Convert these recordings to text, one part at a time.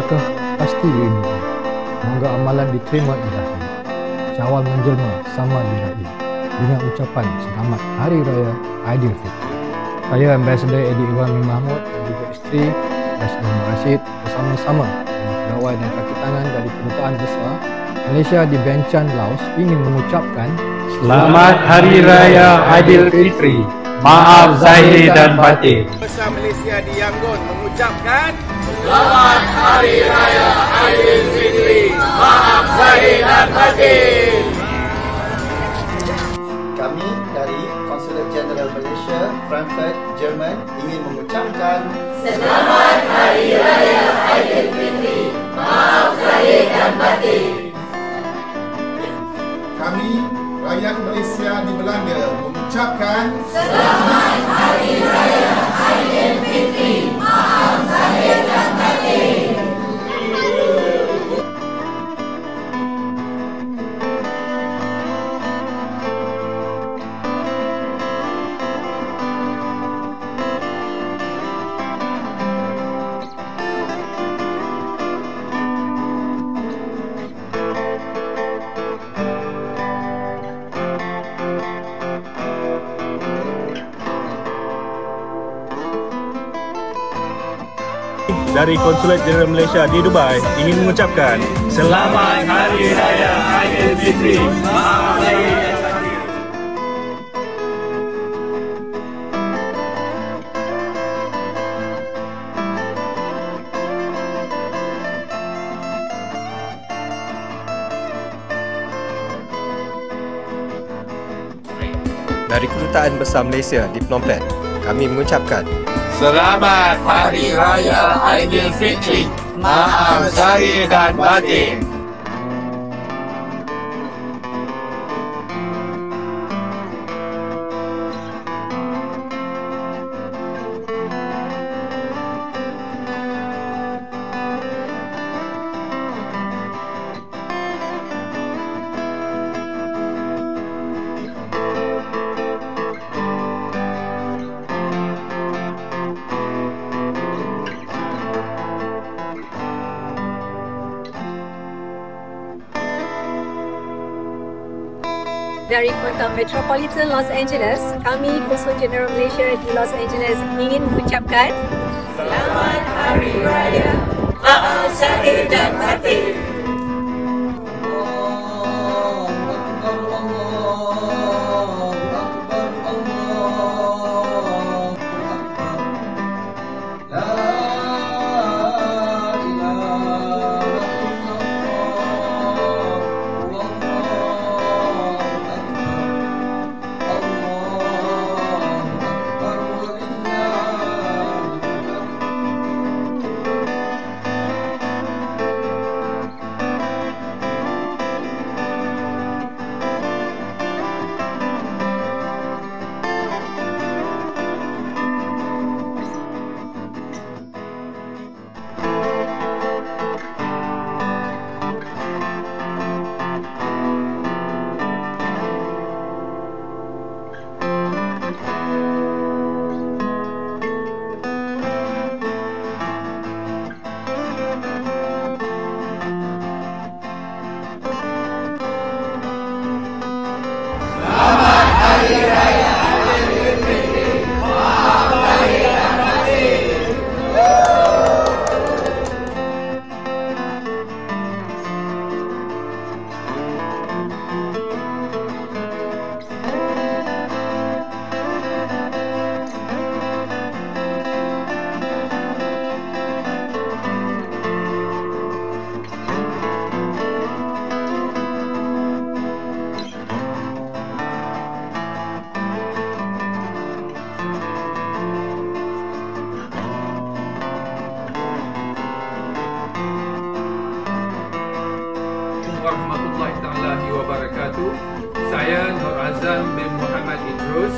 berkah pasti dilindungi. Semoga amalan diterima ilahi. Syawal menjelma sama diraih dengan ucapan selamat Hari Raya Aidilfitri. Saya Ambassador Eddie Ibrahim Mahmud dan juga isteri Ambassador Rashid bersama-sama dengan pegawai dan kaki tangan dari Kedutaan Besar Malaysia di Vientiane, Laos ingin mengucapkan Selamat Hari Raya Aidilfitri. Maaf zahir dan batin. Besar Malaysia di Yangon mengucapkan Selamat Hari Raya Aidilfitri. Maaf zahir dan batin. Kami dari Konsulat Jenderal Malaysia, Frankfurt, Jerman ingin mengucapkan Selamat Hari Raya Aidilfitri. Maaf zahir dan batin. Kami, rakyat Malaysia di Belanda, mengucapkan Selamat Hari Raya Aidilfitri. Maaf zahir dan batin. Dari Konsulat Jenderal Malaysia di Dubai ingin mengucapkan Selamat Hari Raya Aidilfitri. Maaf zahir dan batin. Dari Kedutaan Besar Malaysia di Phnom Penh, kami mengucapkan Selamat Hari Raya Aidilfitri. Maaf zahir dan batin. Dari Kota Metropolitan Los Angeles, kami Konsul Jenderal Malaysia di Los Angeles ingin mengucapkan Selamat Hari Raya. Maaf zahir dan batin. Warahmatullahi Ta'ala Wabarakatuh. Saya Nur Azam bin Muhammad Idrus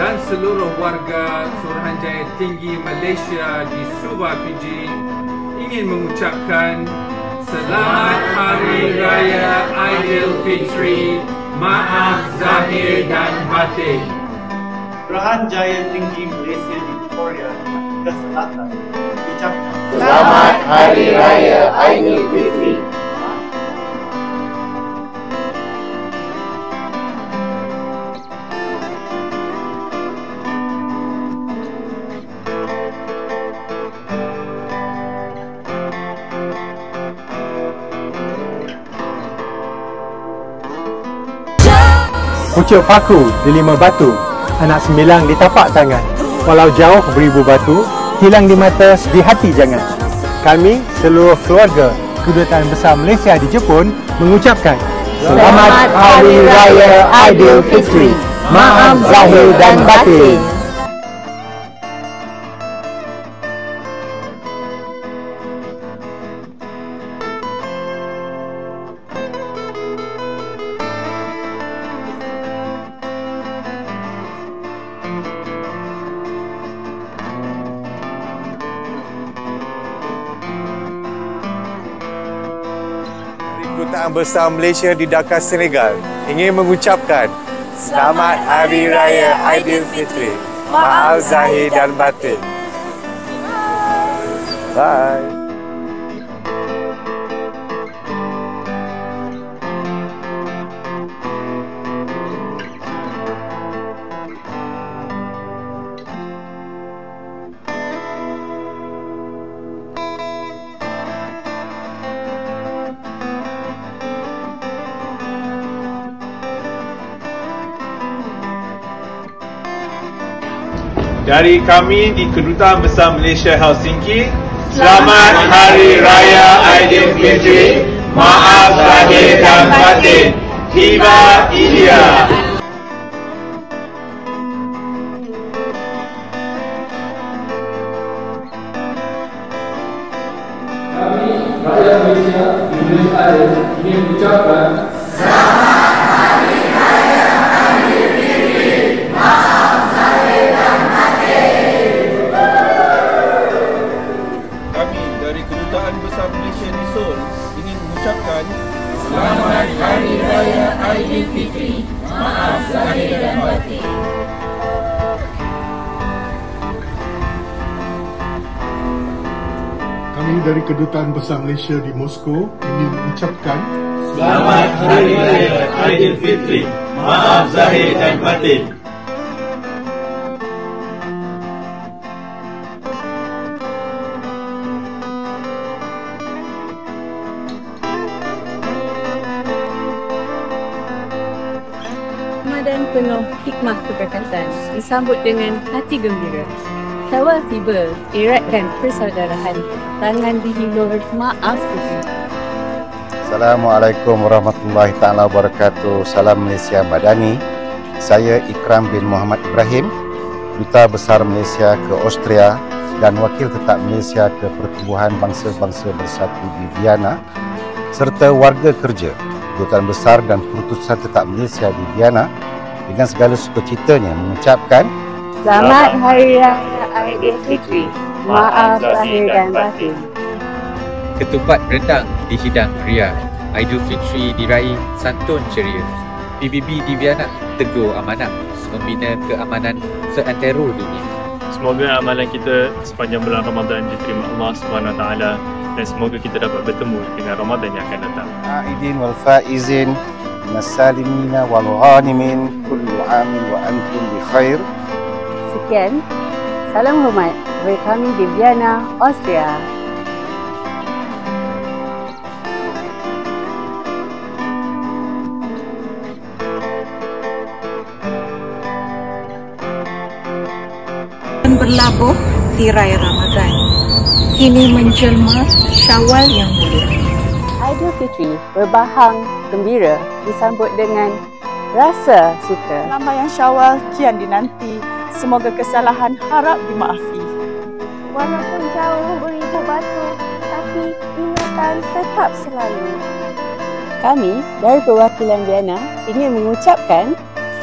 dan seluruh warga Suruhanjaya Tinggi Malaysia di Suva, Fiji ingin mengucapkan Selamat Hari Raya Aidilfitri. Maaf zahir dan batin. Suruhanjaya Tinggi Malaysia di Victoria, Afrika Selatan mengucapkan Selamat Hari Raya Aidilfitri. Pucuk paku di 5 batu, anak 9 di tapak tangan. Walau jauh beribu batu, hilang di mata, di hati jangan. Kami, seluruh keluarga Kedutaan Besar Malaysia di Jepun mengucapkan Selamat Hari Raya Aidilfitri. Maaf zahir dan batin. Kedutaan Besar Malaysia di Dakar, Senegal ingin mengucapkan Selamat Hari Raya Aidilfitri. Maaf zahir dan batin. Bye. Dari kami di Kedutaan Besar Malaysia Helsinki, Selamat Hari Raya Aidilfitri. Maaf zahir dan batin. Tiba India. Kami, rakyat Malaysia di Malaysia Air, ingin mengucapkan Selamat Hari Raya Aidilfitri. Maaf zahir dan batin. Kami dari Kedutaan Besar Malaysia di Seoul ingin mengucapkan Selamat Hari Raya Aidilfitri. Maaf zahir dan batin. Kami dari Kedutaan Besar Malaysia di Moskow ingin mengucapkan Selamat Hari Raya Aidilfitri. Maaf zahir dan batin. Ramadan penuh hikmah keberkatan disambut dengan hati gembira. Syawal tiba, eratkan persaudaraan, tangan dihulur, maaf suci. Assalamualaikum warahmatullahi taala wabarakatuh. Salam Malaysia Madani. Saya Ikram bin Muhammad Ibrahim, Duta Besar Malaysia ke Austria dan Wakil Tetap Malaysia ke Pertubuhan Bangsa-Bangsa Bersatu di Vienna, serta warga kerja Kedutaan Besar dan Perutusan Tetap Malaysia di Vienna dengan segala sukacitanya mengucapkan Selamat Hari Raya Aidilfitri. Maaf zahir dan batin. Ketupat rendang dihidang meriah, Aidilfitri diraih santun ceria. PBB di Vienna teguh amanah, membina keamanan seantero dunia. Semoga amalan kita sepanjang bulan Ramadan diterima Allah SWT dan semoga kita dapat bertemu dengan Ramadan yang akan datang. Aidin wal faizin, nasalimina wal ghanimin, kullu amin wa antum bi khair. Sekian, salam hormat dari kami di Vienna, Austria. Berlabuh di Raya Ramadan, kini menjelma Syawal yang mulia. Aidilfitri berbahang gembira disambut dengan rasa suka. Ramaian Syawal kian dinanti, semoga kesalahan harap dimaafi. Walaupun jauh beribu batu, tapi ingatan tetap selalu. Kami dari perwakilan Vienna ingin mengucapkan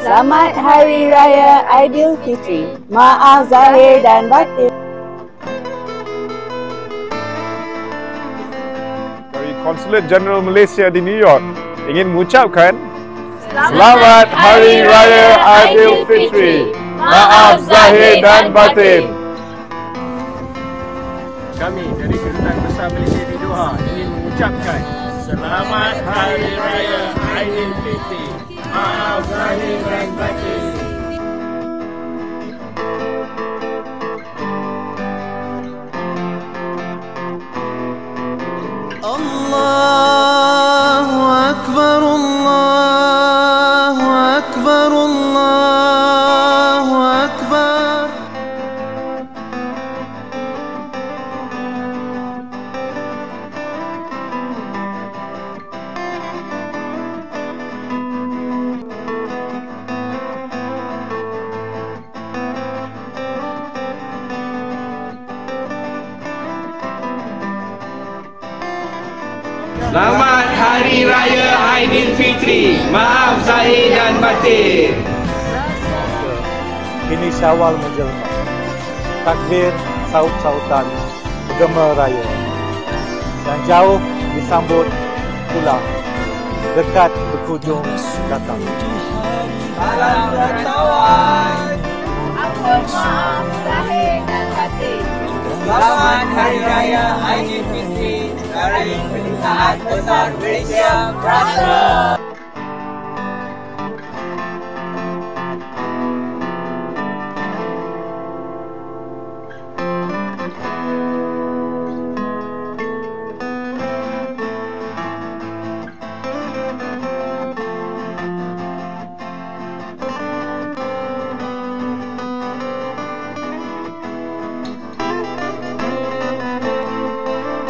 Selamat Hari Raya Aidilfitri. Maaf zahir dan batin. Dari Konsulat Jeneral Malaysia di New York ingin mengucapkan Selamat Hari Raya Aidilfitri. Maaf zahir dan batin. Kami dari Besar Malaysia di Doha ingin mengucapkan Selamat Hari Raya Aidilfitri. Maaf zahir dan batin. Allahu Akbar, Allahu Akbar, Allahu Akbar. Selamat Hari Raya Aidilfitri. Maaf zahir dan batin. Kini Syawal menjelma. Takbir, saut-sautan, bergema raya. Dan jauh disambut pulang. Dekat berkunjung datang. Salam rantauan. Apa maaf zahir dan batin. Selamat Hari Raya Aidilfitri dari Kedutaan Besar Malaysia, Brussels.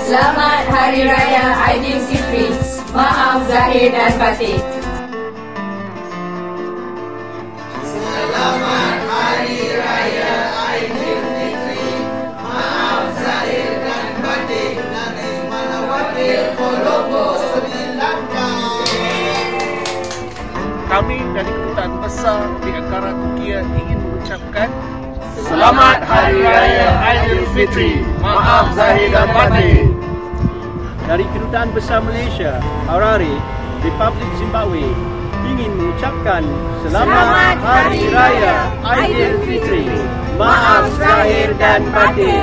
Selamat Hari Raya Aidilfitri. Maaf zahir dan batin. Selamat Hari Raya Aidilfitri. Maaf zahir dan batin dari Mana Wakil Colombo, Sri Lanka. Kami dari Kedutaan Besar di Ankara, Turkiye ingin mengucapkan Selamat Hari Raya Aidilfitri. Maaf zahir dan batin. Dari Kedutaan Besar Malaysia, Harare, Republik Zimbabwe ingin mengucapkan Selamat Hari Raya Aidilfitri. Maaf zahir dan batin.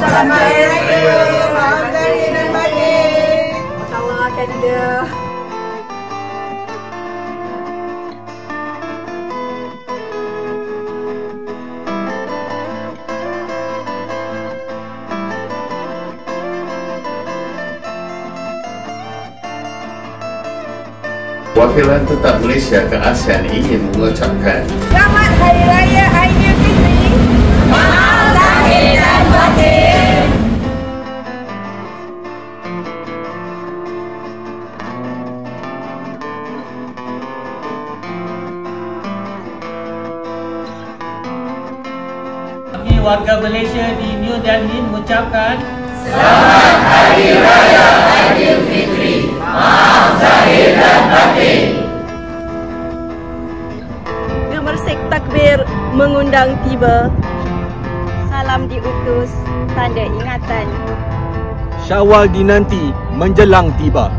Selamat Hari Raya. Maaf zahir dan batin. Allah akan ada. Wakilan Tetap Malaysia ke ASEAN ingin mengucapkan Selamat Hari Raya Aidilfitri. Maaf zahir dan batin. Kami warga Malaysia di New Delhi mengucapkan Selamat Hari Raya Aidilfitri. Maaf zahir dan batin. Gemersik takbir mengundang tiba. Salam diutus tanda ingatan. Syawal dinanti menjelang tiba.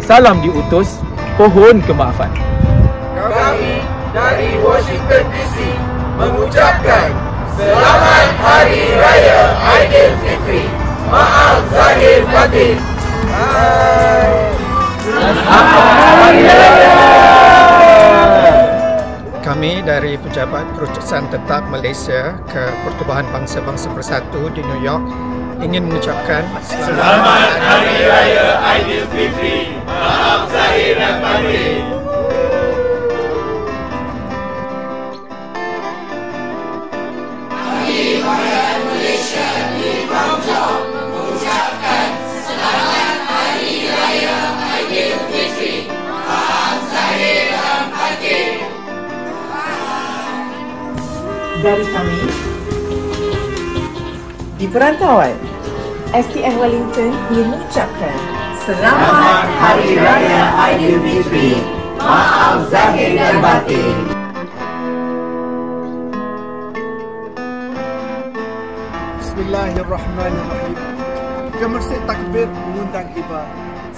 Salam diutus pohon kemaafan. Kami dari Washington DC mengucapkan Selamat Hari Raya Aidilfitri. Maaf zahir batin. Selamat Hari Raya. Kami dari Pejabat Perutusan Tetap Malaysia ke Pertubuhan Bangsa-Bangsa Bersatu di New York ingin mengucapkan Selamat Hari Raya Aidilfitri. Maaf zahir dan batin. Kami rakyat Malaysia di Bangkok mengucapkan Dari kami di perantauan, STF Wellington ingin mengucapkan Selamat Hari Raya Aidilfitri. Maaf zahir dan batin. Bismillahirrahmanirrahim. Gemersik takbir mengundang iba.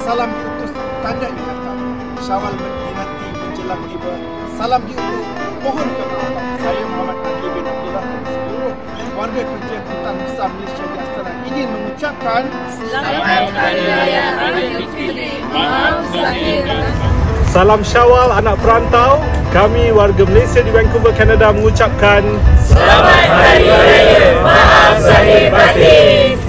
Salam diutus tanda ingatan. Syawal dinanti menjelang tiba. Salam diutus mohon kemaafan. Saya Muhammad Ali bin Abdullah dan seluruh warga kerja Kedutaan Besar Malaysia di Astana ingin mengucapkan Selamat Hari Raya Aidilfitri. Maaf zahir dan batin. Salam Syawal anak perantau. Kami warga Malaysia di Vancouver, Kanada mengucapkan Selamat Hari Raya. Maaf zahir batin.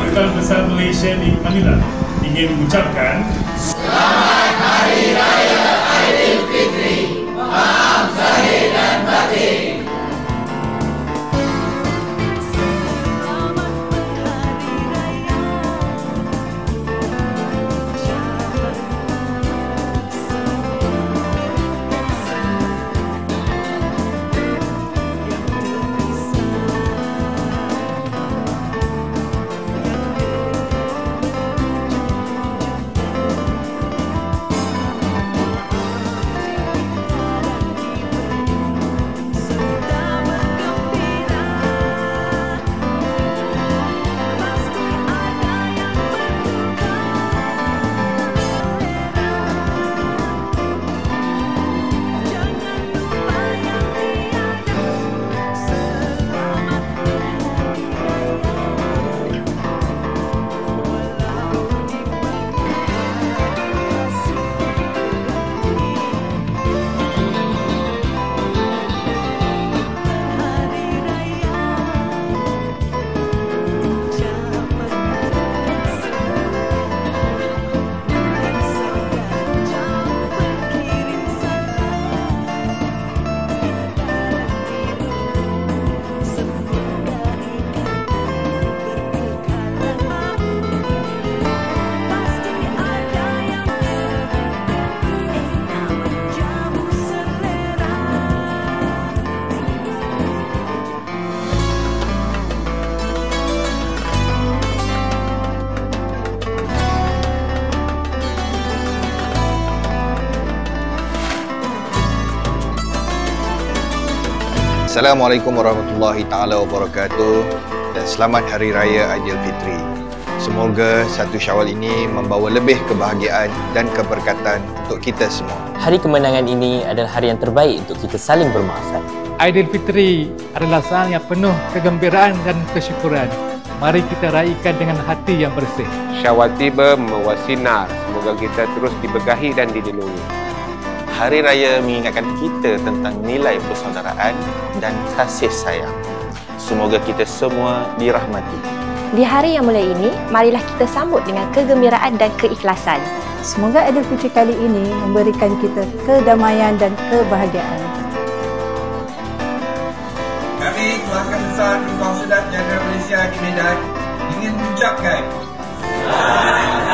Kedutaan Besar Malaysia di Manila ingin mengucapkan Selamat Hari Raya Aidilfitri. Maaf zahir dan batin. Assalamualaikum warahmatullahi taala wabarakatuh dan selamat Hari Raya Aidilfitri. Semoga 1 Syawal ini membawa lebih kebahagiaan dan keberkatan untuk kita semua. Hari kemenangan ini adalah hari yang terbaik untuk kita saling bermaafan. Aidilfitri adalah saat yang penuh kegembiraan dan kesyukuran. Mari kita raikan dengan hati yang bersih. Syawal tiba membawa sinar. Semoga kita terus diberkahi dan dilindungi. Hari Raya mengingatkan kita tentang nilai persaudaraan dan kasih sayang. Semoga kita semua dirahmati. Di hari yang mulia ini, marilah kita sambut dengan kegembiraan dan keikhlasan. Semoga Aidilfitri kali ini memberikan kita kedamaian dan kebahagiaan. Kami, Keluarga Besar Konsulat Jenderal Malaysia di Medan ingin mengucapkan Selamat